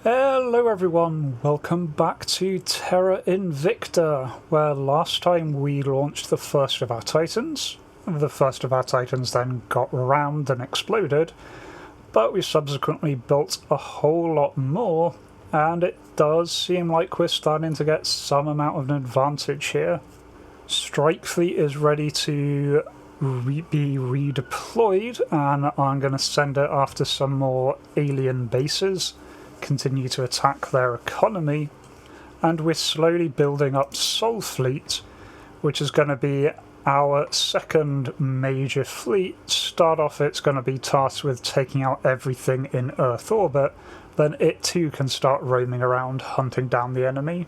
Hello everyone, welcome back to Terra Invicta, where last time we launched the first of our titans. The first of our titans then got rammed and exploded, but we subsequently built a whole lot more, and it does seem like we're starting to get some amount of an advantage here. Strike Fleet is ready to be redeployed, and I'm going to send it after some more alien bases, continue to attack their economy, and we're slowly building up Sol Fleet, which is going to be our second major fleet. Start off, it's going to be tasked with taking out everything in Earth orbit, then it too can start roaming around hunting down the enemy.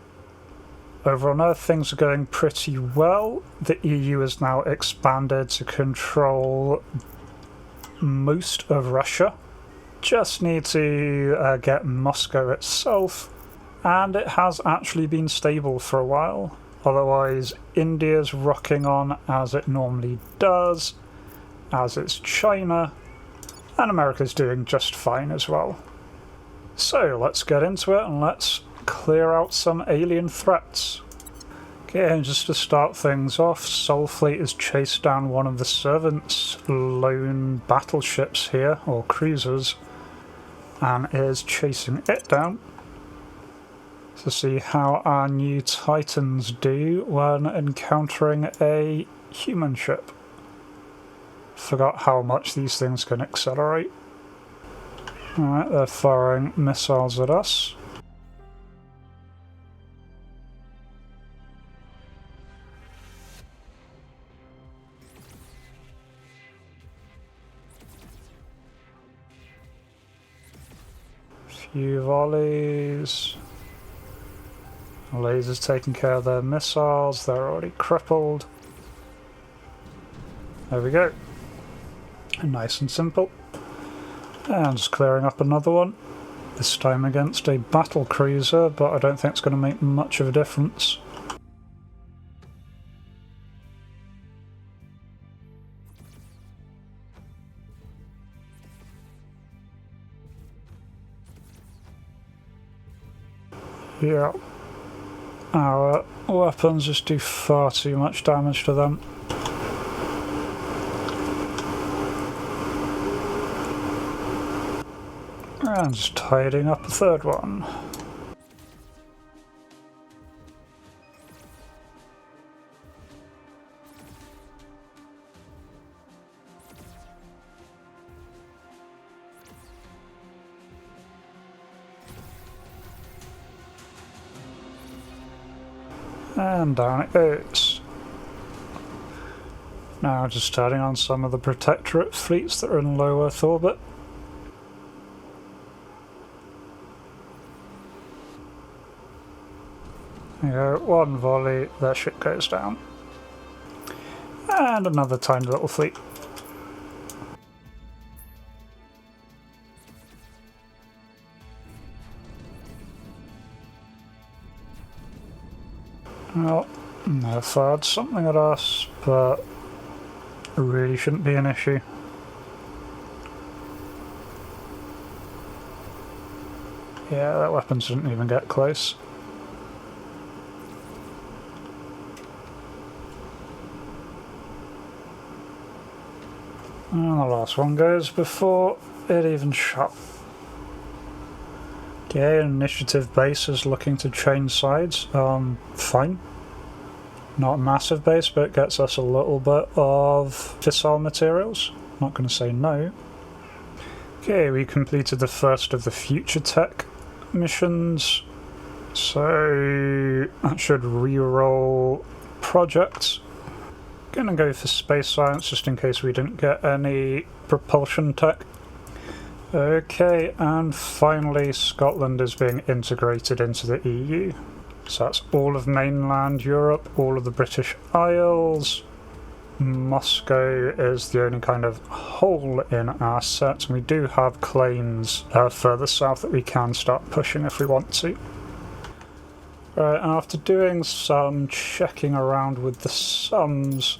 Over on Earth, things are going pretty well. The EU has now expanded to control most of Russia. Just need to get Moscow itself, and it has actually been stable for a while. Otherwise, India's rocking on as it normally does, as is China, and America's doing just fine as well. So let's get into it and let's clear out some alien threats. Okay, and just to start things off, Sol Fleet has chased down one of the Servant's lone battleships here, or cruisers, and is chasing it down to see how our new Titans do when encountering a human ship. Forgot how much these things can accelerate. Alright, they're firing missiles at us. Few volleys. Lasers taking care of their missiles, they're already crippled. There we go. Nice and simple. And just clearing up another one. This time against a battle cruiser, but I don't think it's going to make much of a difference. Yeah, our weapons just do far too much damage to them. And just tidying up a third one. And down it goes. Now just starting on some of the Protectorate fleets that are in low Earth orbit. There you go, one volley, their ship goes down. And another tiny little fleet. Well, they fired something at us, but it really shouldn't be an issue. Yeah, that weapon didn't even get close. And the last one goes before it even shot. Okay, initiative base is looking to change sides. Fine. Not a massive base, but it gets us a little bit of fissile materials. Not going to say no. Okay, we completed the first of the future tech missions. So that should re-roll projects. Gonna go for space science just in case we didn't get any propulsion tech. Okay, and finally Scotland is being integrated into the EU. So that's all of mainland Europe, all of the British Isles. Moscow is the only kind of hole in our set, and we do have claims further south that we can start pushing if we want to. Right, and after doing some checking around with the sums,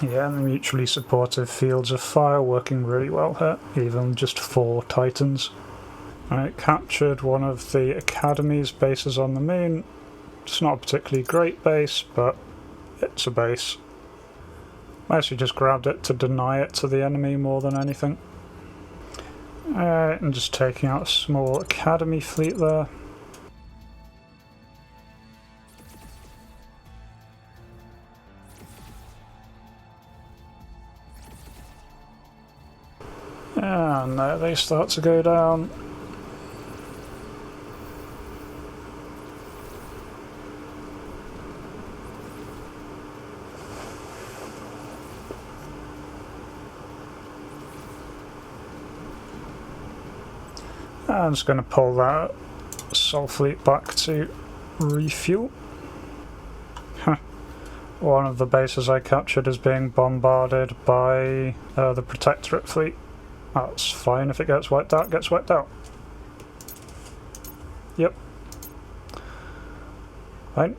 Yeah, and the mutually supportive fields of fire working really well here, even just 4 Titans. I captured one of the Academy's bases on the moon. It's not a particularly great base, but it's a base. I actually just grabbed it to deny it to the enemy more than anything. Alright, and just taking out a small Academy fleet there. And there they start to go down. I'm just going to pull that Sol fleet back to refuel. One of the bases I captured is being bombarded by the Protectorate fleet. That's fine, if it gets wiped out, gets wiped out. Yep. Fine.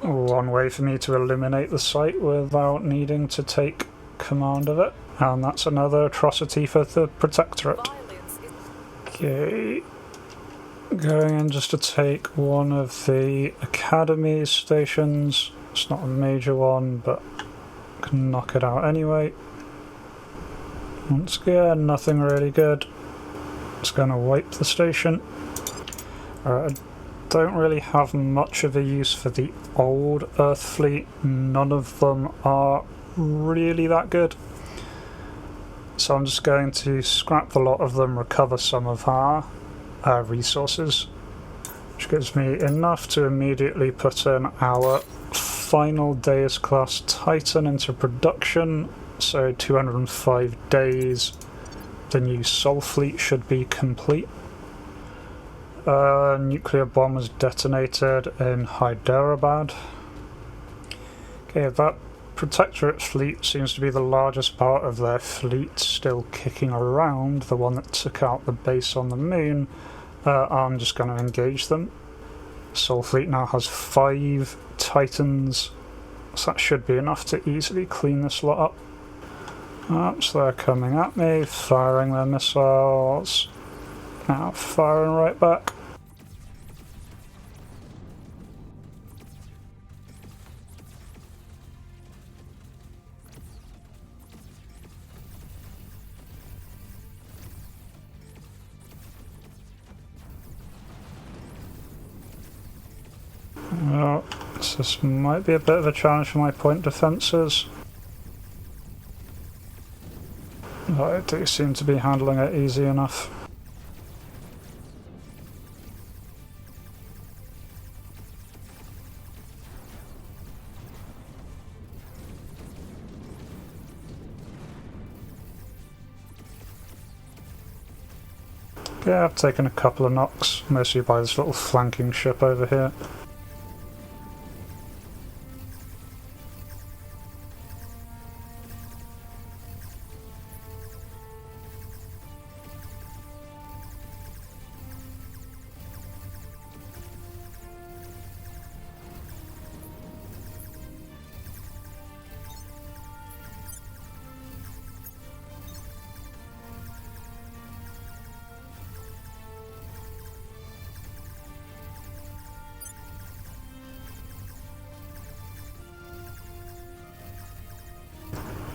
One way for me to eliminate the site without needing to take command of it. And that's another atrocity for the Protectorate. Okay. Going in just to take one of the Academy stations. It's not a major one, but I can knock it out anyway. Once again, nothing really good. Just going to wipe the station. I don't really have much of a use for the old Earth fleet. None of them are really that good. So I'm just going to scrap the lot of them, recover some of our resources, which gives me enough to immediately put in our final Deus class Titan into production. So 205 days, the new Sol fleet should be complete. Nuclear bomb was detonated in Hyderabad. Okay, that Protectorate fleet seems to be the largest part of their fleet still kicking around, the one that took out the base on the moon. I'm just going to engage them. Sol fleet now has 5 Titans, so that should be enough to easily clean this lot up. So they're coming at me, firing their missiles. Now firing right back. Well, this might be a bit of a challenge for my point defences. I do seem to be handling it easy enough. Yeah, I've taken a couple of knocks, mostly by this little flanking ship over here.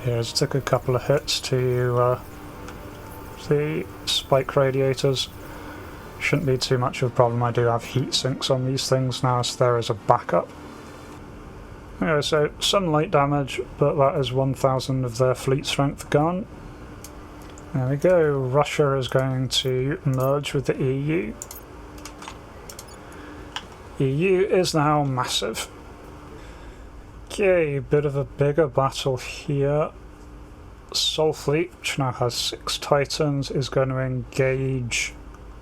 Yeah, I just took a couple of hits to the spike radiators. Shouldn't be too much of a problem. I do have heat sinks on these things now, so there is a backup. Okay, so some light damage, but that is 1,000 of their fleet strength gone. There we go. Russia is going to merge with the EU. EU is now massive. Okay, bit of a bigger battle here. Sol fleet, which now has 6 Titans, is going to engage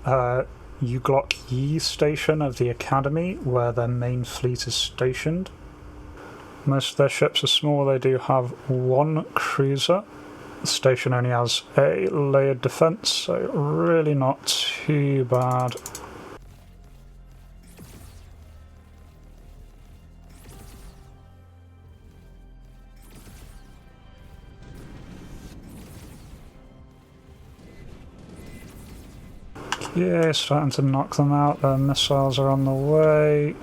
Uglok Yi station of the Academy, where their main fleet is stationed. Most of their ships are small. They do have 1 cruiser. The station only has a layered defence, so really not too bad. Yeah, starting to knock them out. Their missiles are on the way.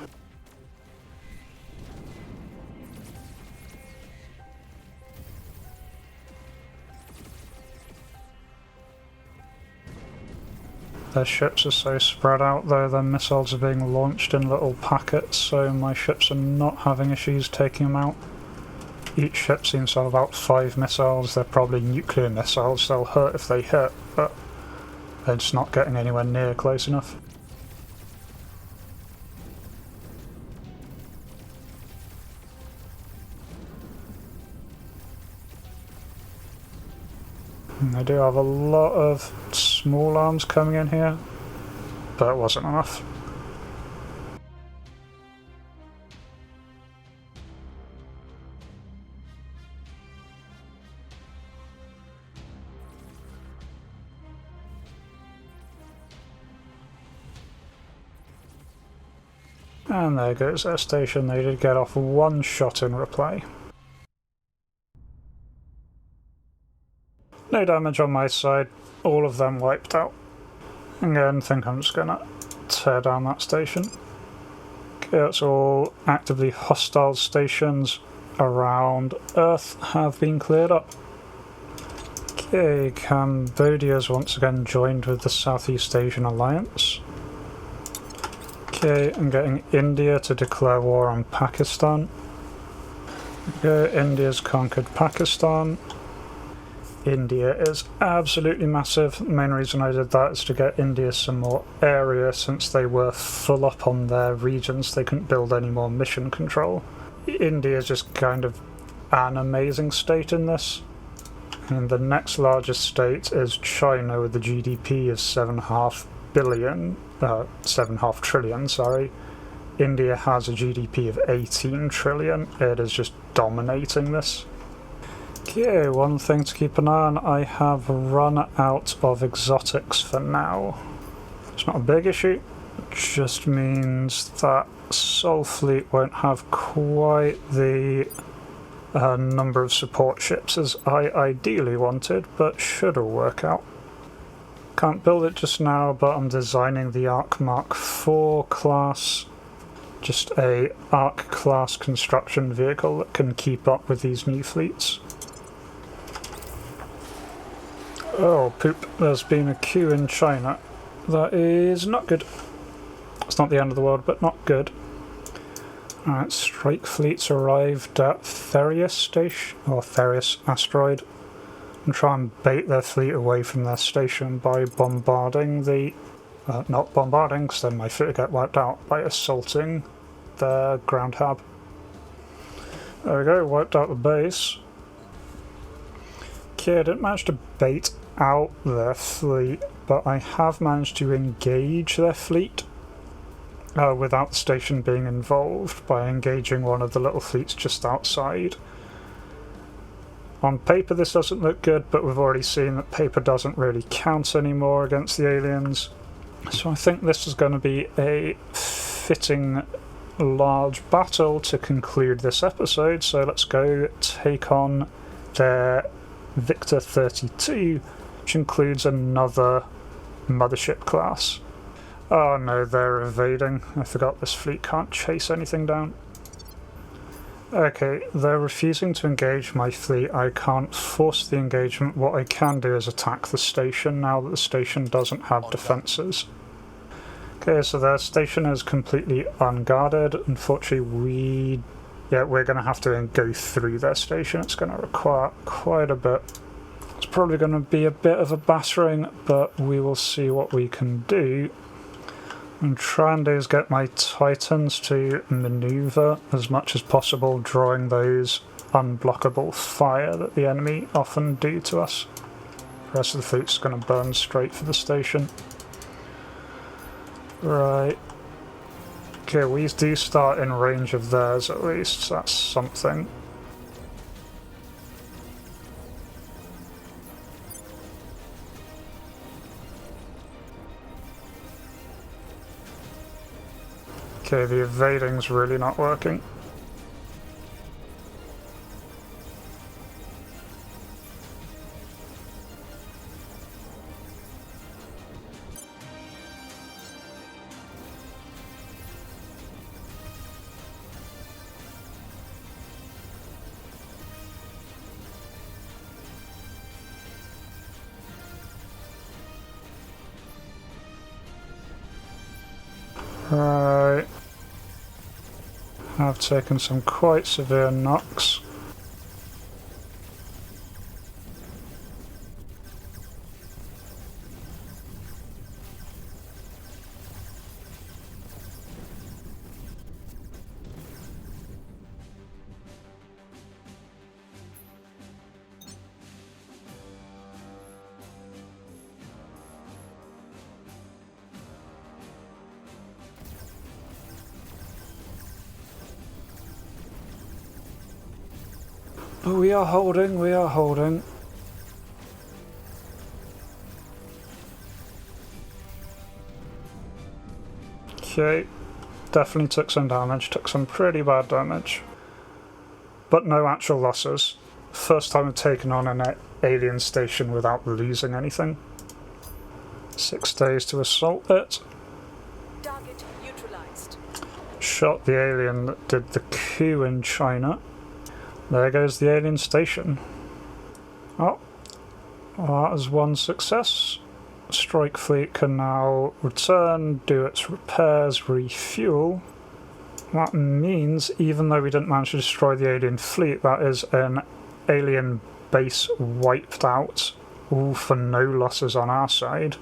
Their ships are so spread out though, their missiles are being launched in little packets, so my ships are not having issues taking them out. Each ship seems to have about 5 missiles. They're probably nuclear missiles, they'll hurt if they hit, but they're just not getting anywhere near close enough. I do have a lot of small arms coming in here, but it wasn't enough. And there goes their station. They did get off one shot in reply. No damage on my side, all of them wiped out. Again, I think I'm just gonna tear down that station. Okay, that's all actively hostile stations around Earth have been cleared up. Okay, Cambodia's once again joined with the Southeast Asian Alliance. Okay, I'm getting India to declare war on Pakistan. Okay, India's conquered Pakistan. India is absolutely massive. The main reason I did that is to get India some more area, since they were full up on their regions. They couldn't build any more mission control. India is just kind of an amazing state in this. And the next largest state is China with a GDP of 7.5 trillion, sorry. India has a GDP of 18 trillion. It is just dominating this. Okay, one thing to keep an eye on, I have run out of exotics for now. It's not a big issue, it just means that Sol Fleet won't have quite the number of support ships as I ideally wanted, but should all work out. Can't build it just now, but I'm designing the Arc Mark IV class. Just a Arc class construction vehicle that can keep up with these new fleets. Oh poop, there's been a queue in China. That is not good. It's not the end of the world, but not good. Alright, strike fleets arrived at Therius Station, or Therius Asteroid, and try and bait their fleet away from their station by bombarding the... not bombarding, because then my fleet would get wiped out, by assaulting their ground hub. There we go, wiped out the base. Okay, I didn't manage to bait out their fleet, but I have managed to engage their fleet without the station being involved by engaging one of the little fleets just outside. On paper this doesn't look good, but we've already seen that paper doesn't really count anymore against the aliens. So I think this is going to be a fitting large battle to conclude this episode, so let's go take on their Victor 32, which includes another mothership class. Oh no, they're evading. I forgot this fleet can't chase anything down. Okay, they're refusing to engage my fleet. I can't force the engagement. What I can do is attack the station now that the station doesn't have defences. Okay, so their station is completely unguarded. Unfortunately, we're going to have to go through their station. It's going to require quite a bit. It's probably going to be a bit of a battering, but we will see what we can do. I'm trying to get my Titans to manoeuvre as much as possible, drawing those unblockable fire that the enemy often do to us. The rest of the fleet's going to burn straight for the station. Right. Okay, we do start in range of theirs at least, so that's something. Okay, the evading's really not working. Right. I've taken some quite severe knocks. But we are holding, we are holding. Okay, definitely took some damage, took some pretty bad damage. But no actual losses. First time I've taken on an alien station without losing anything. 6 days to assault it. Target neutralized. Shot the alien that did the coup in China. There goes the alien station. Oh, well, that is one success. Strike fleet can now return, do its repairs, refuel. That means, even though we didn't manage to destroy the alien fleet, that is an alien base wiped out, all for no losses on our side.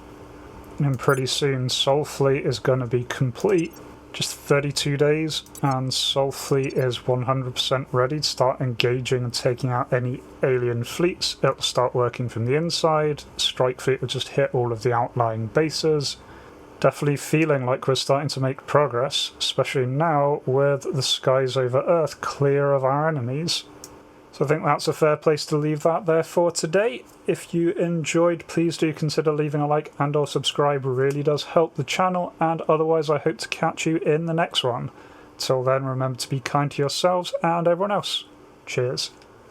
And pretty soon Sol Fleet is going to be complete. Just 32 days, and Sol Fleet is 100% ready to start engaging and taking out any alien fleets. It'll start working from the inside. Strike Fleet will just hit all of the outlying bases. Definitely feeling like we're starting to make progress, especially now with the skies over Earth clear of our enemies. So I think that's a fair place to leave that there for today. If you enjoyed, please do consider leaving a like and or subscribe. It really does help the channel, and otherwise I hope to catch you in the next one. Till then, remember to be kind to yourselves and everyone else. Cheers.